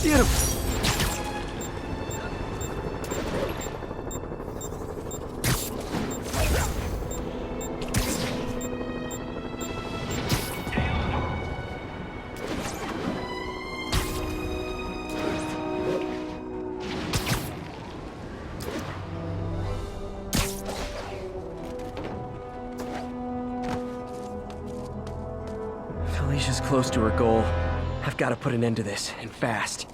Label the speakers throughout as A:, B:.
A: Beautiful. Felicia's close to her goal. I've got to put an end to this, and fast.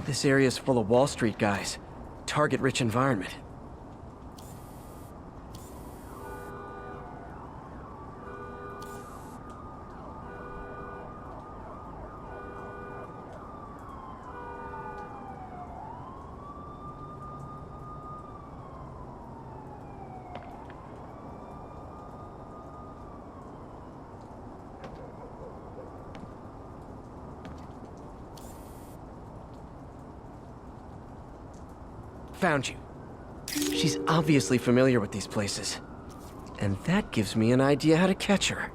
A: This area's full of Wall Street guys. Target-rich environment. Found you. She's obviously familiar with these places. And that gives me an idea how to catch her.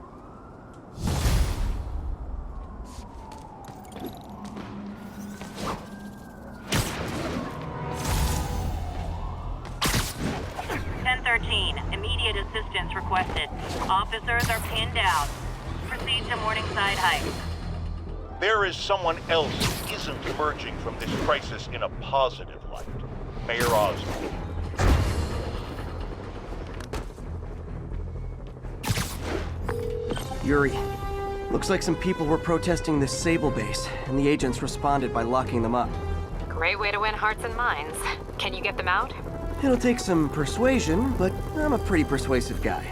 B: Immediate assistance requested. Officers are pinned down. Proceed to Morningside Heights.
C: There is someone else who isn't emerging from this crisis in a positive light. Mayor Osborn.
A: Yuri, looks like some people were protesting this Sable base, and the agents responded by locking them up.
D: Great way to win hearts and minds. Can you get them out?
A: It'll take some persuasion, but I'm a pretty persuasive guy.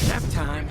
A: Nap time.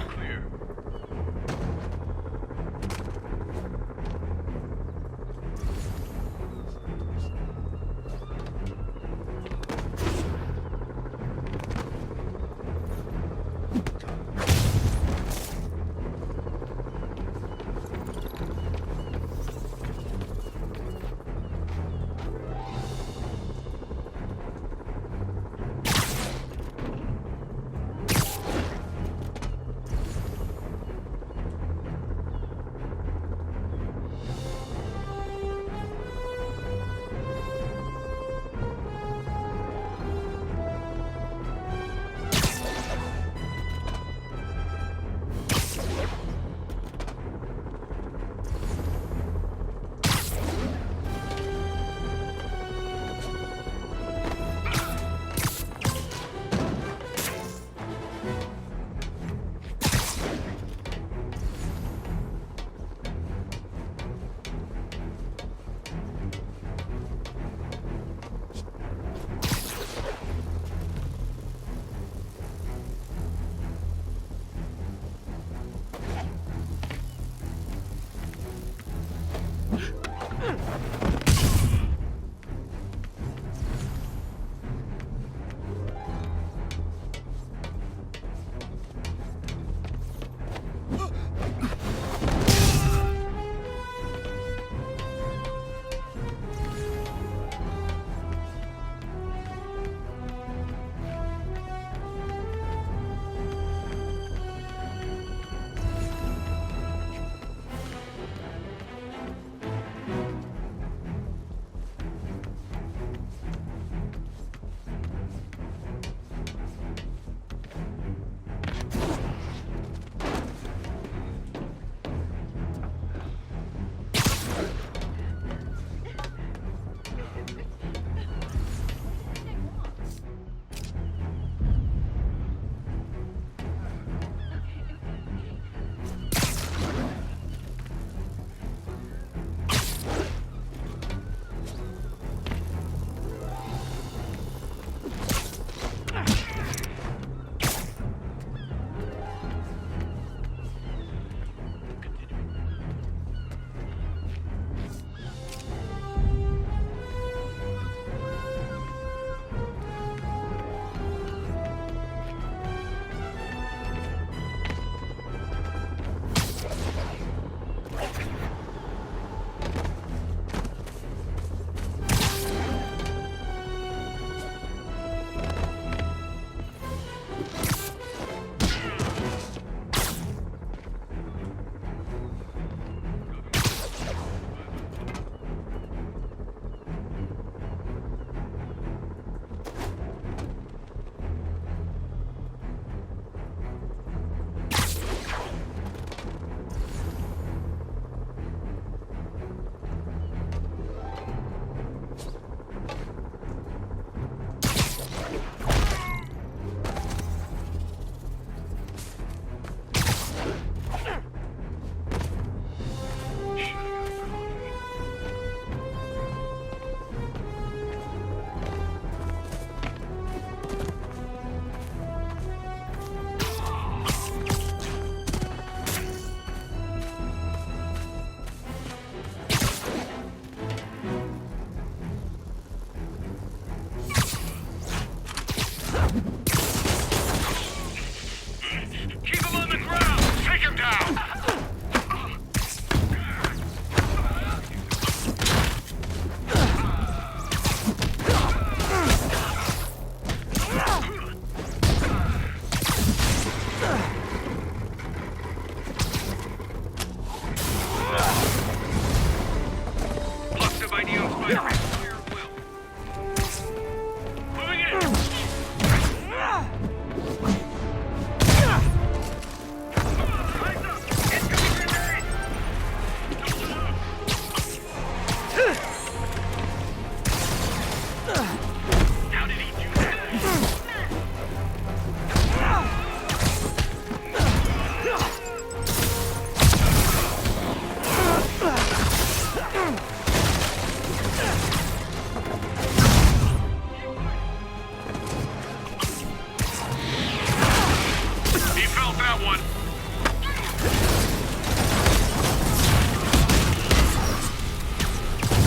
E: He felt that one.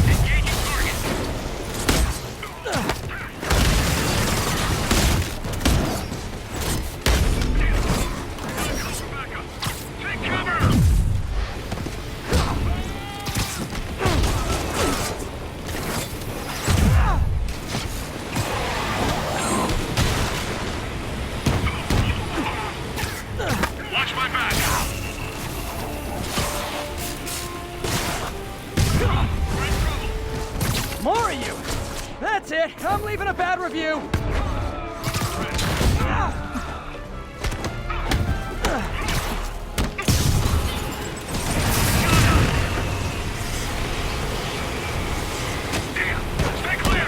E: Engaging target. Take cover. Watch my back. We're in trouble.
A: More of you! That's it! I'm leaving a bad review!
E: Damn. Stay clear.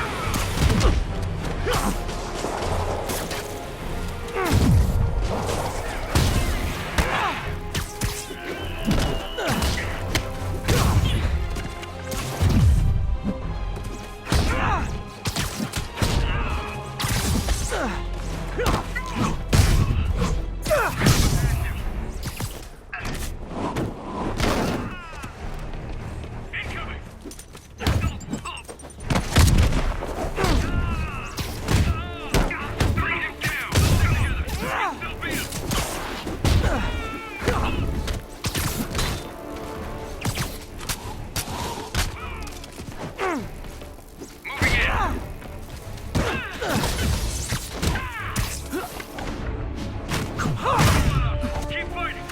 E: Incoming. Bring him down. Still beat him. Moving in. Keep fighting.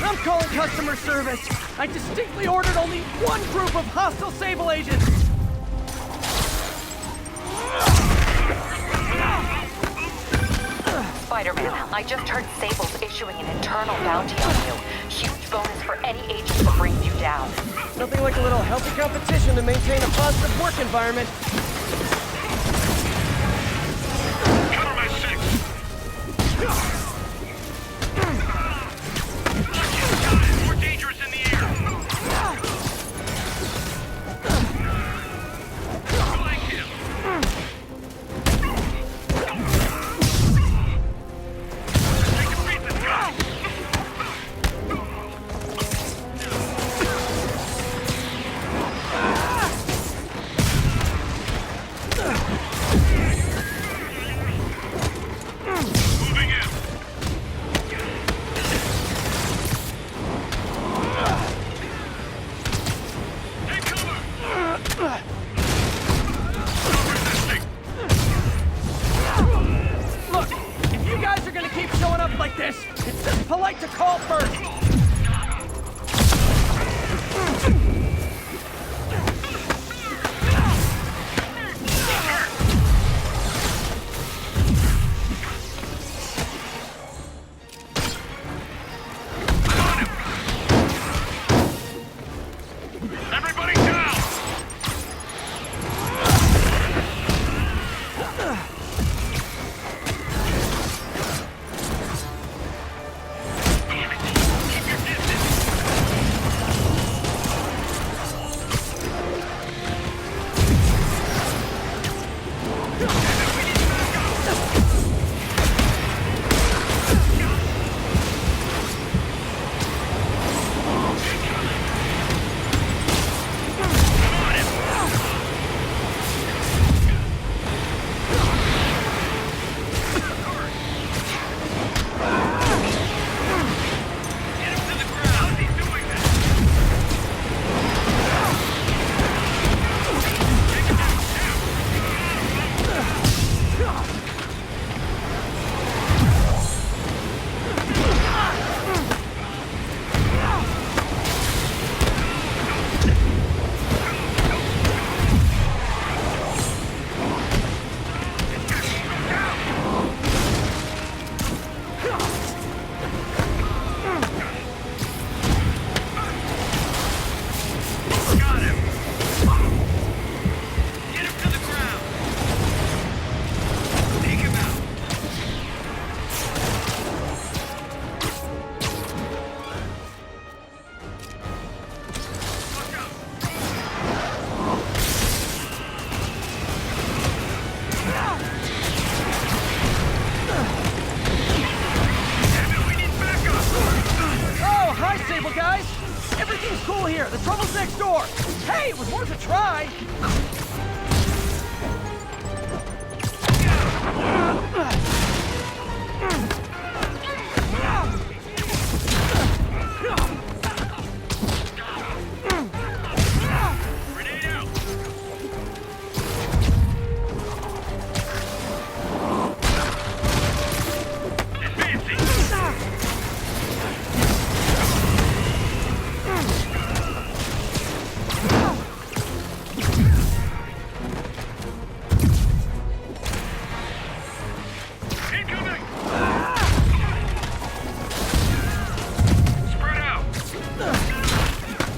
A: I'm calling customer service! I distinctly ordered only one group of hostile Sable agents!
D: Spider-Man, I just heard Sable's issuing an internal bounty on you. Huge bonus for any agent who brings you down.
A: Nothing like a little healthy competition to maintain a positive work environment.
E: Cover my six. More dangerous in the air. Flank him. Take a beat this guy.
A: Everything's cool here. The trouble's next door. Hey, it was worth a try.
E: Grenade out! Incoming! Spread out!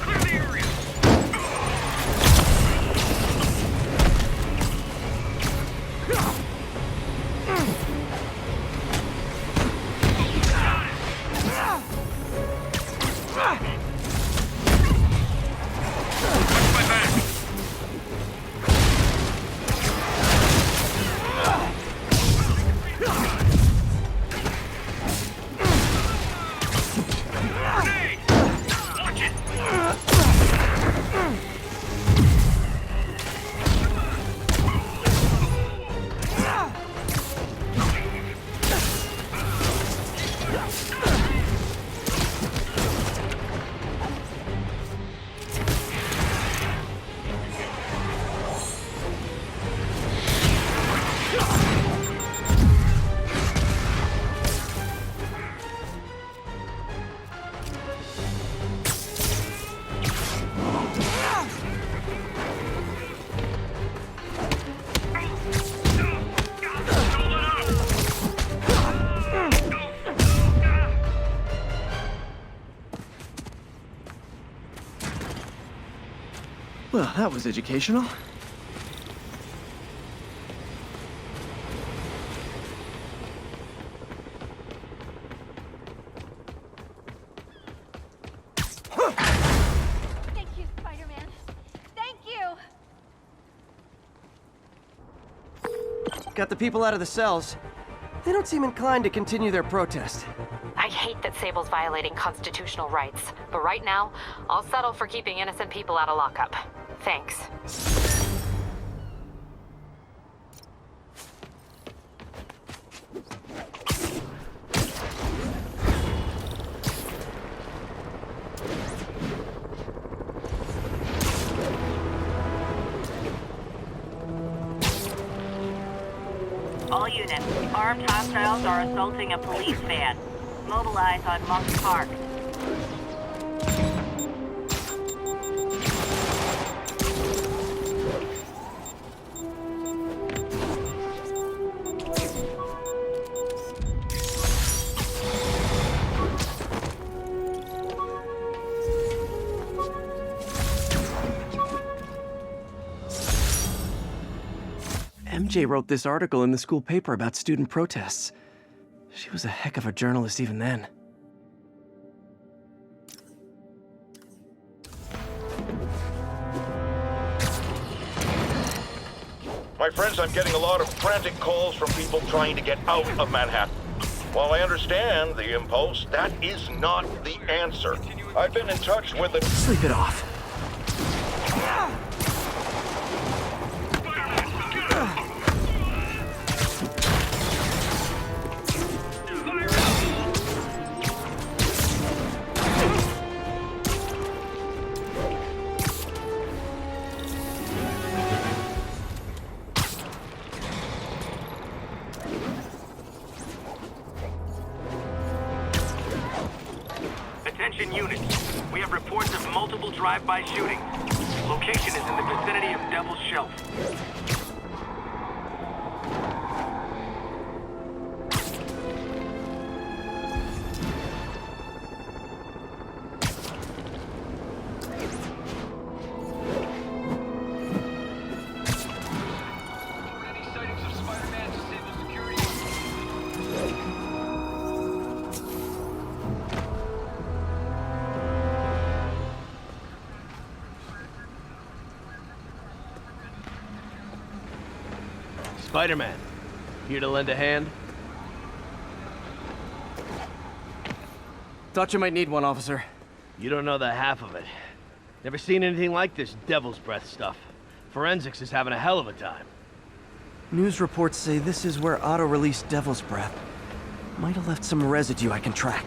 E: Clear the area! Watch my back! Grenade! Watch it!
A: Well, that was educational.
F: Thank you, Spider-Man. Thank you!
A: Got the people out of the cells. They don't seem inclined to continue their protest.
D: I hate that Sable's violating constitutional rights, but right now, I'll settle for keeping innocent people out of lockup. Thanks.
B: All units, armed hostiles are assaulting a police van. Mobilize on Monk Park.
A: MJ wrote this article in the school paper about student protests. She was a heck of a journalist even then.
C: My friends, I'm getting a lot of frantic calls from people trying to get out of Manhattan. While I understand the impulse, that is not the answer. I've been in touch with the...
A: Sleep it off.
E: Attention units. We have reports of multiple drive-by shootings. Location is in the vicinity of Devil's Shelf. Any sightings of Spider-Man disabled security?
A: Spider-Man, here to lend a hand? Thought you might need one, officer.
G: You don't know the half of it. Never seen anything like this Devil's Breath stuff. Forensics is having a hell of a time.
A: News reports say this is where Otto released Devil's Breath. Might have left some residue I can track.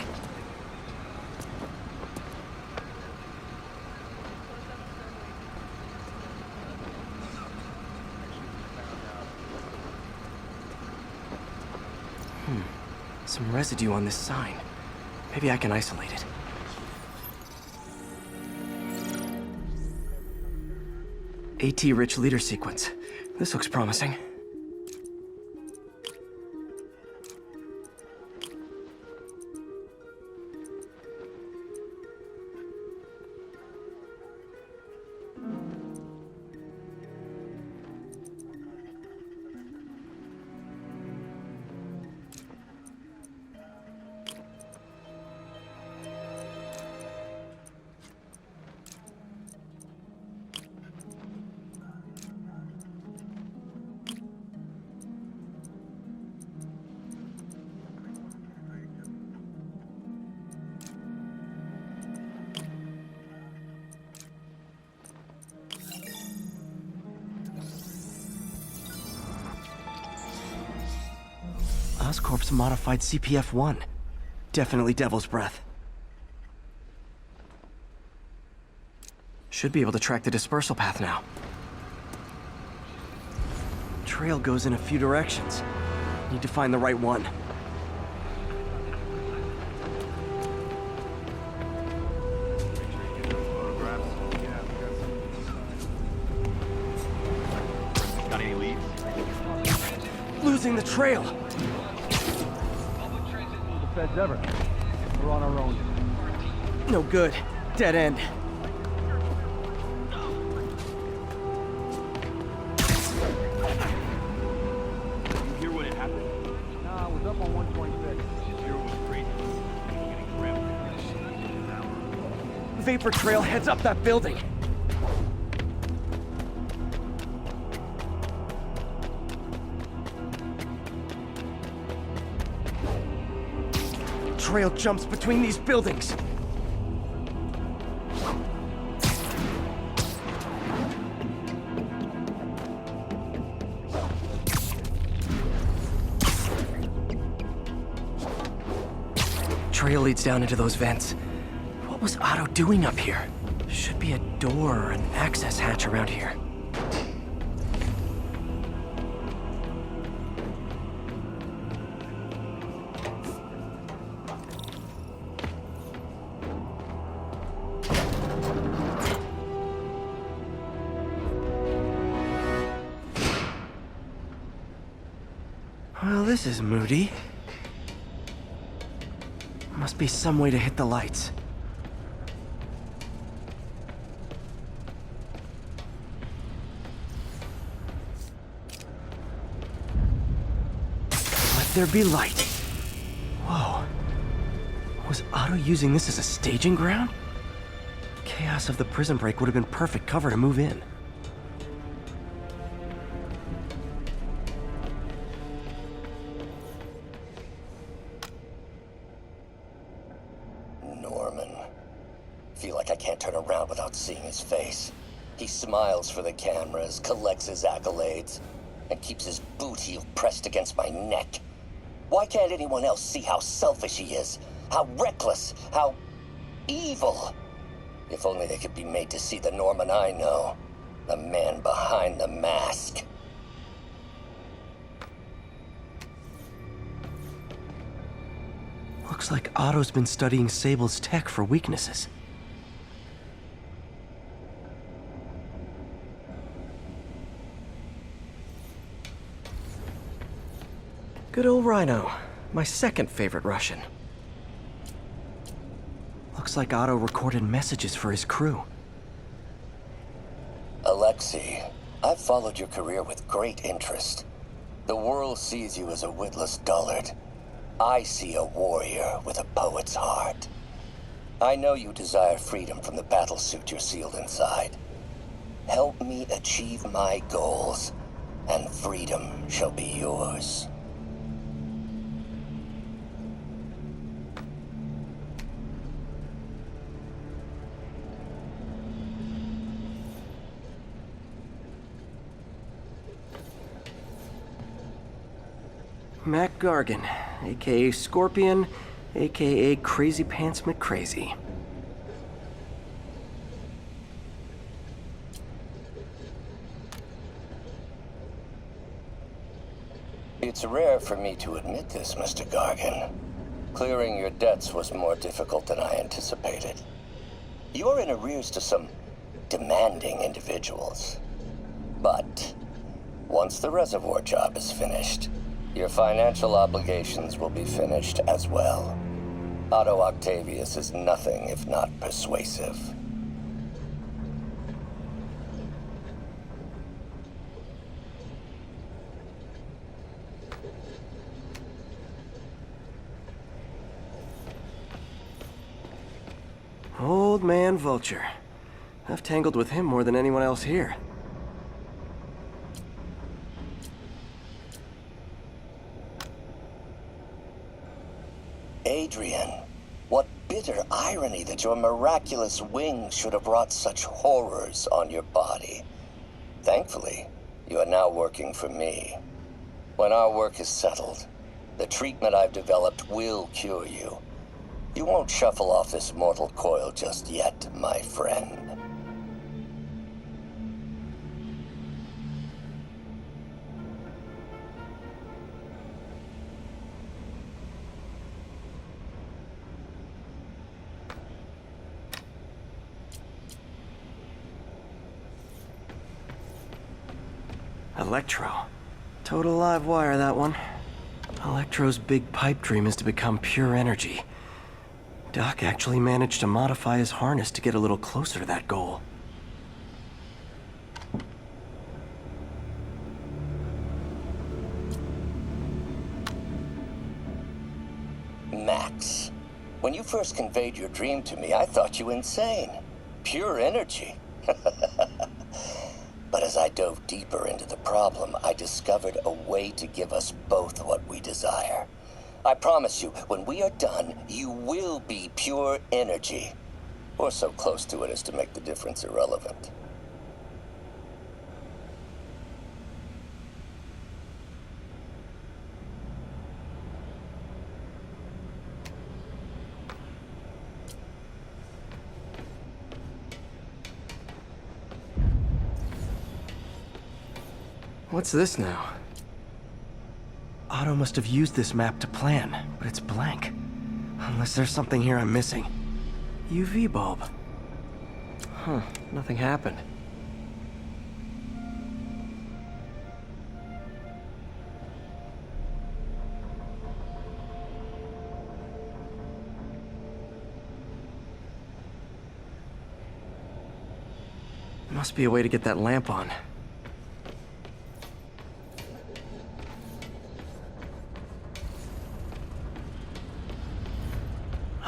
A: Some residue on this sign. Maybe I can isolate it. AT-rich leader sequence. This looks promising. Oscorp's modified CPF-1. Definitely Devil's Breath. Should be able to track the dispersal path now. Trail goes in a few directions. Need to find the right one.
G: Got any leads?
A: Losing the trail!
H: Feds ever. We're on our own.
A: No good. Dead end.
G: You hear what had happened?
H: Nah, I was up on 126.
G: Zero was crazy. Getting grim.
A: Vapor trail heads up that building. Trail jumps between these buildings. Trail leads down into those vents. What was Otto doing up here? Should be a door or an access hatch around here. Well, this is moody. Must be some way to hit the lights. Let there be light. Whoa. Was Otto using this as a staging ground? Chaos of the prison break would have been perfect cover to move in.
I: Norman. Feel like I can't turn around without seeing his face. He smiles for the cameras, collects his accolades, and keeps his boot heel pressed against my neck. Why can't anyone else see how selfish he is? How reckless? How evil? If only they could be made to see the Norman I know. The man behind the mask.
A: Looks like Otto's been studying Sable's tech for weaknesses. Good old Rhino. My second favorite Russian. Looks like Otto recorded messages for his crew.
I: Alexei, I've followed your career with great interest. The world sees you as a witless dullard. I see a warrior with a poet's heart. I know you desire freedom from the battlesuit you're sealed inside. Help me achieve my goals, and freedom shall be yours.
A: Mac Gargan, aka Scorpion, aka Crazy Pants McCrazy.
I: It's rare for me to admit this, Mr. Gargan. Clearing your debts was more difficult than I anticipated. You're in arrears to some demanding individuals. But once the reservoir job is finished, your financial obligations will be finished as well. Otto Octavius is nothing if not persuasive.
A: Old man Vulture. I've tangled with him more than anyone else here.
I: Adrian, what bitter irony that your miraculous wings should have brought such horrors on your body. Thankfully, you are now working for me. When our work is settled, the treatment I've developed will cure you. You won't shuffle off this mortal coil just yet, my friend.
A: Electro. Total live wire, that one. Electro's big pipe dream is to become pure energy. Doc actually managed to modify his harness to get a little closer to that goal.
I: Max, when you first conveyed your dream to me, I thought you insane. Pure energy. But as I dove deeper into the problem, I discovered a way to give us both what we desire. I promise you, when we are done, you will be pure energy. Or so close to it as to make the difference irrelevant.
A: What's this now? Otto must have used this map to plan, but it's blank. Unless there's something here I'm missing. UV bulb. Huh, nothing happened. Must be a way to get that lamp on.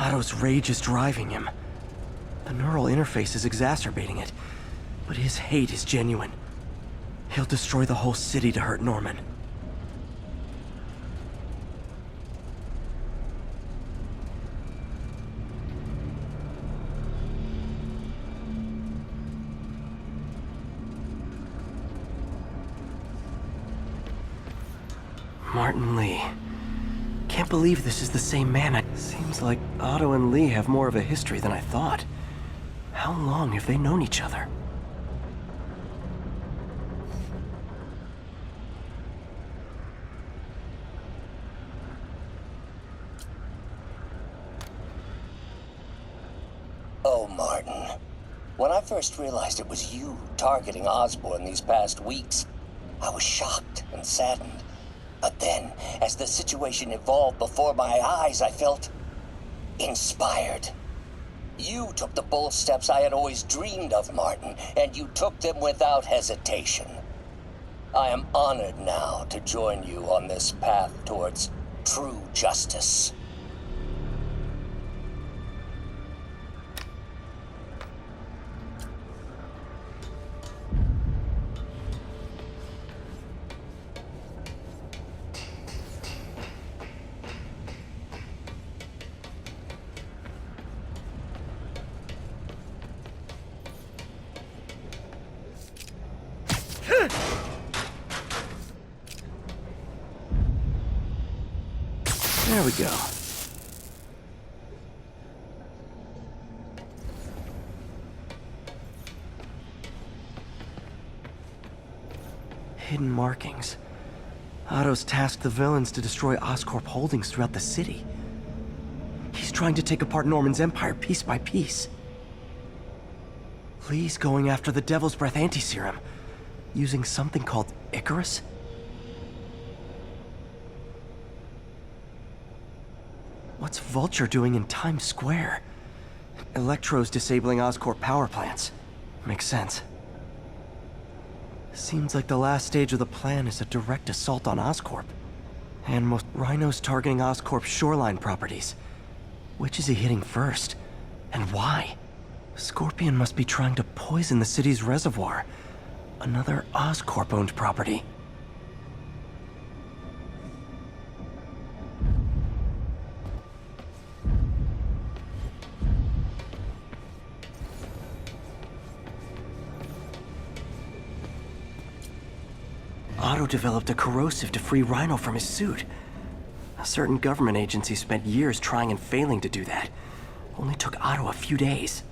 A: Otto's rage is driving him. The neural interface is exacerbating it, but his hate is genuine. He'll destroy the whole city to hurt Norman. Martin Lee. Can't believe this is the same man. Seems like Otto and Lee have more of a history than I thought. How long have they known each other?
I: Oh, Martin. When I first realized it was you targeting Osborn these past weeks, I was shocked and saddened. But then, as the situation evolved before my eyes, I felt inspired. You took the bold steps I had always dreamed of, Martin, and you took them without hesitation. I am honored now to join you on this path towards true justice.
A: There we go. Hidden markings. Otto's tasked the villains to destroy Oscorp holdings throughout the city. He's trying to take apart Norman's empire piece by piece. Lee's going after the Devil's Breath anti-serum, using something called Icarus? What's Vulture doing in Times Square? Electro's disabling Oscorp power plants. Makes sense. Seems like the last stage of the plan is a direct assault on Oscorp. And Rhino's targeting Oscorp's shoreline properties. Which is he hitting first? And why? Scorpion must be trying to poison the city's reservoir. Another Oscorp-owned property. Otto developed a corrosive to free Rhino from his suit. A certain government agency spent years trying and failing to do that. Only took Otto a few days.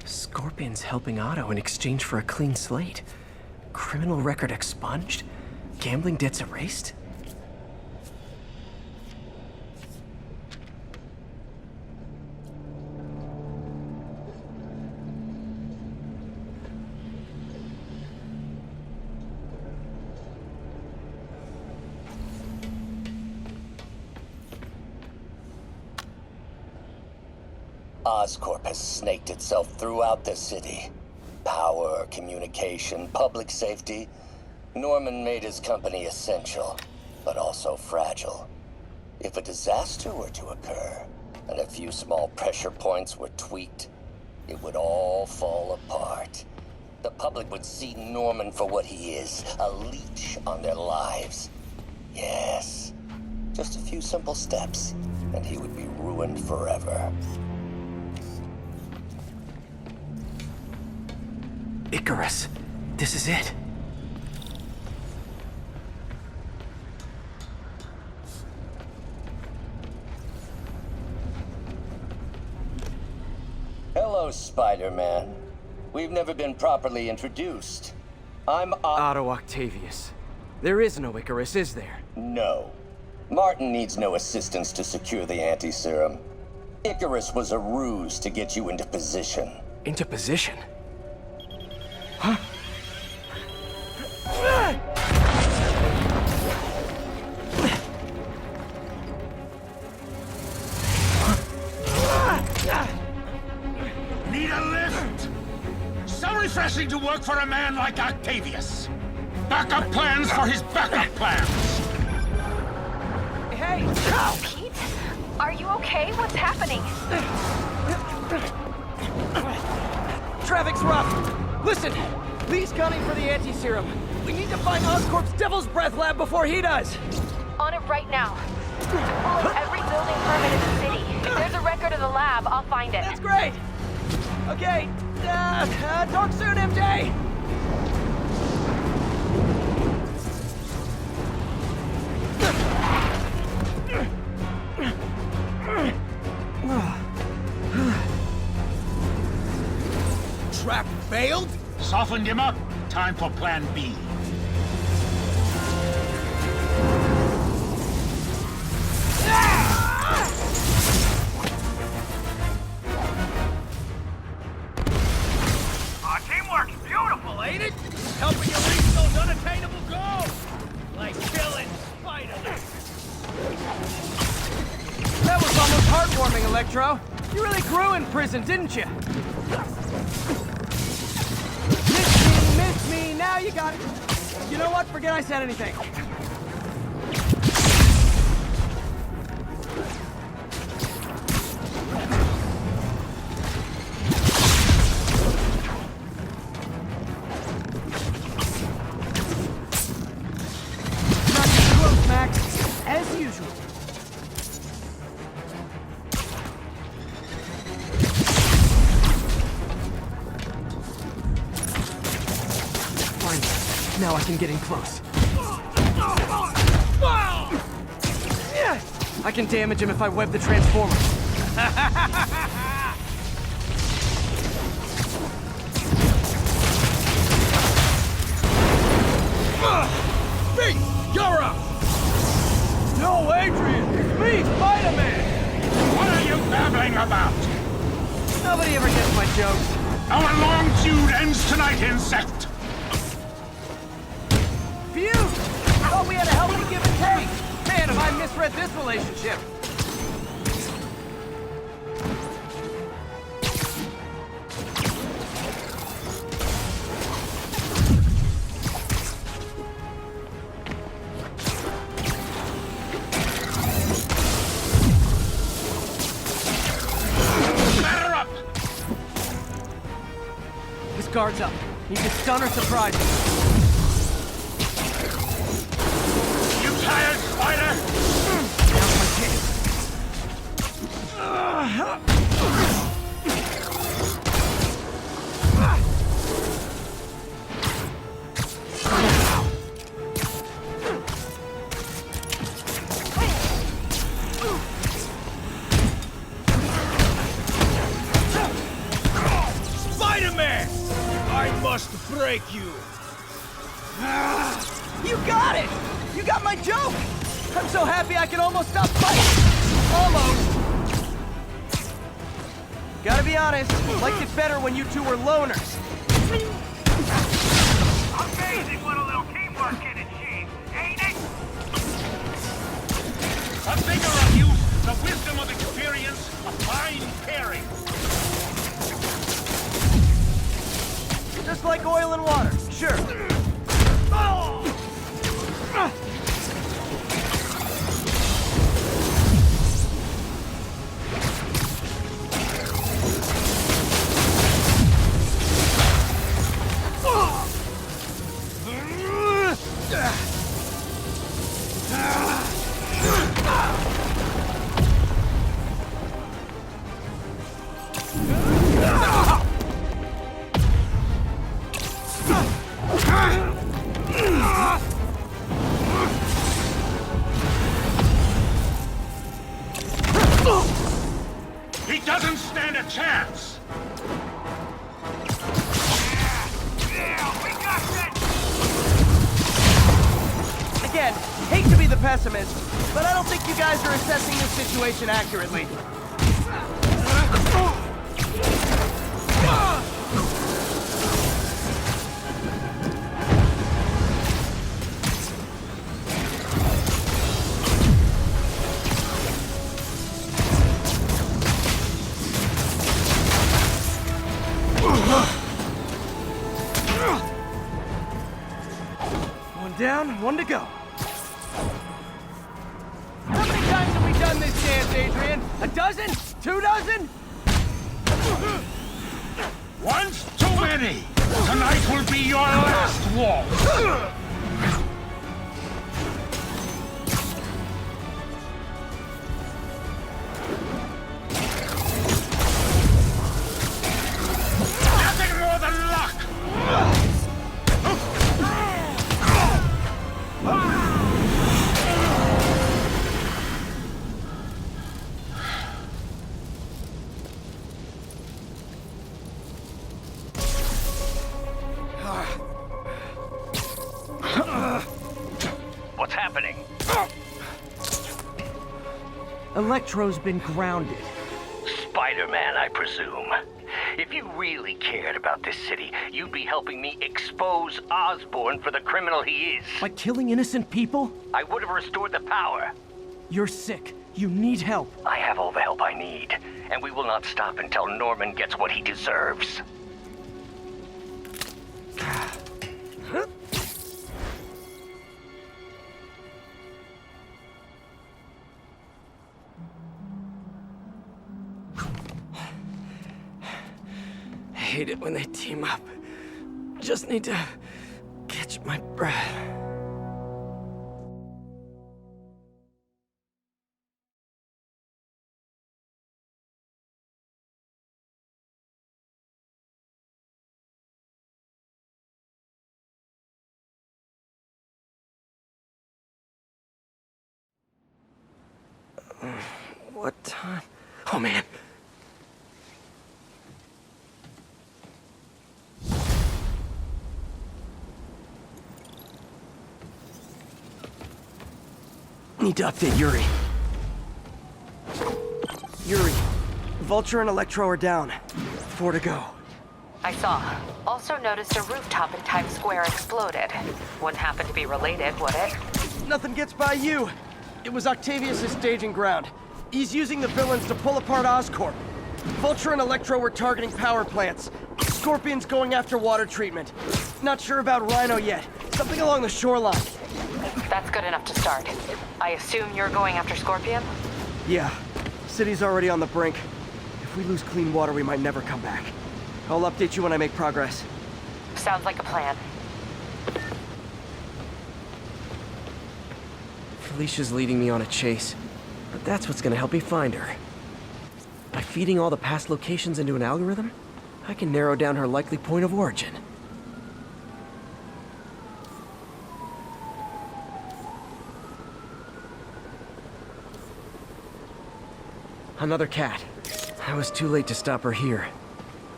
A: Scorpion's helping Otto in exchange for a clean slate. Criminal record expunged? Gambling debts erased?
I: Oscorp has snaked itself throughout the city. Power, communication, public safety. Norman made his company essential, but also fragile. If a disaster were to occur, and a few small pressure points were tweaked, it would all fall apart. The public would see Norman for what he is, a leech on their lives. Yes, just a few simple steps, and he would be ruined forever.
A: Icarus. This is it.
I: Hello, Spider-Man. We've never been properly introduced. I'm
A: Otto Octavius. There is no Icarus, is there?
I: No. Martin needs no assistance to secure the anti-serum. Icarus was a ruse to get you into position.
A: Into position? Huh?
J: Need a lift? So refreshing to work for a man like Octavius. Backup plans for his backup plans.
F: Hey! Pete? Are you okay? What's happening?
A: Traffic's rough. Listen, Lee's gunning for the anti-serum. We need to find Oscorp's Devil's Breath lab before he does.
F: On it right now. I'm pulling every building permit in the city. If there's a record of the lab, I'll find it.
A: That's great. Okay, talk soon, MJ.
J: Trap failed? Softened him up. Time for plan B.
E: Teamwork's beautiful, ain't it? Helping you reach those unattainable goals. Like killing Spider-Man.
A: That was almost heartwarming, Electro. You really grew in prison, didn't you? Miss me, now you got it. You know what? Forget I said anything.
K: fucking getting close. I can damage him if I web the transformer.
J: Me! You're up!
K: No, Adrian! It's me, Spider-Man!
J: What are you babbling about?
K: Nobody ever gets my jokes.
J: Our long feud ends tonight, insect!
K: Feud! I thought we had a healthy give and take! Man, have I misread this relationship!
J: Batter up!
K: His guard's up. Need to stun or surprise him.
J: Tired, Spider?
K: Now's my chance.
J: Spider-Man! I must break you!
K: You got it! You got my joke! I'm so happy I can almost stop fighting! Almost! Gotta be honest, liked it better when you two were loners.
E: Amazing what a little teamwork can achieve, ain't it?
J: A vigor of youth, the wisdom of experience, a fine pairing.
K: Just like oil and water, sure.
J: He doesn't stand a chance!
K: Again, hate to be the pessimist, but I don't think you guys are assessing this situation accurately. One down, one to go. How many times have we done this dance, Adrian? A dozen? 2 dozen?
J: Once too many! Tonight will be your last waltz! Nothing more than luck!
E: What's happening?
K: Electro's been grounded.
E: Spider-Man, I presume. If you really cared about this city, you'd be helping me expose Osborn for the criminal he is.
K: By killing innocent people?
E: I would have restored the power.
K: You're sick. You need help.
E: I have all the help I need, and we will not stop until Norman gets what he deserves.
K: I hate it when they team up. Just need to catch my breath.
A: What time? Oh, man. Need to update Yuri. Yuri, Vulture and Electro are down. 4 to go.
D: I saw. Also noticed a rooftop in Times Square exploded. Wouldn't happen to be related, would it?
K: Nothing gets by you. It was Octavius' staging ground. He's using the villains to pull apart Oscorp. Vulture and Electro were targeting power plants. Scorpion's going after water treatment. Not sure about Rhino yet. Something along the shoreline.
D: That's good enough to start. I assume you're going after Scorpion?
K: Yeah. City's already on the brink. If we lose clean water, we might never come back. I'll update you when I make progress.
D: Sounds like a plan.
A: Felicia's leading me on a chase, but that's what's gonna help me find her. By feeding all the past locations into an algorithm, I can narrow down her likely point of origin. Another cat. I was too late to stop her here.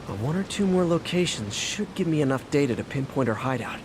A: But 1 or 2 more locations should give me enough data to pinpoint her hideout.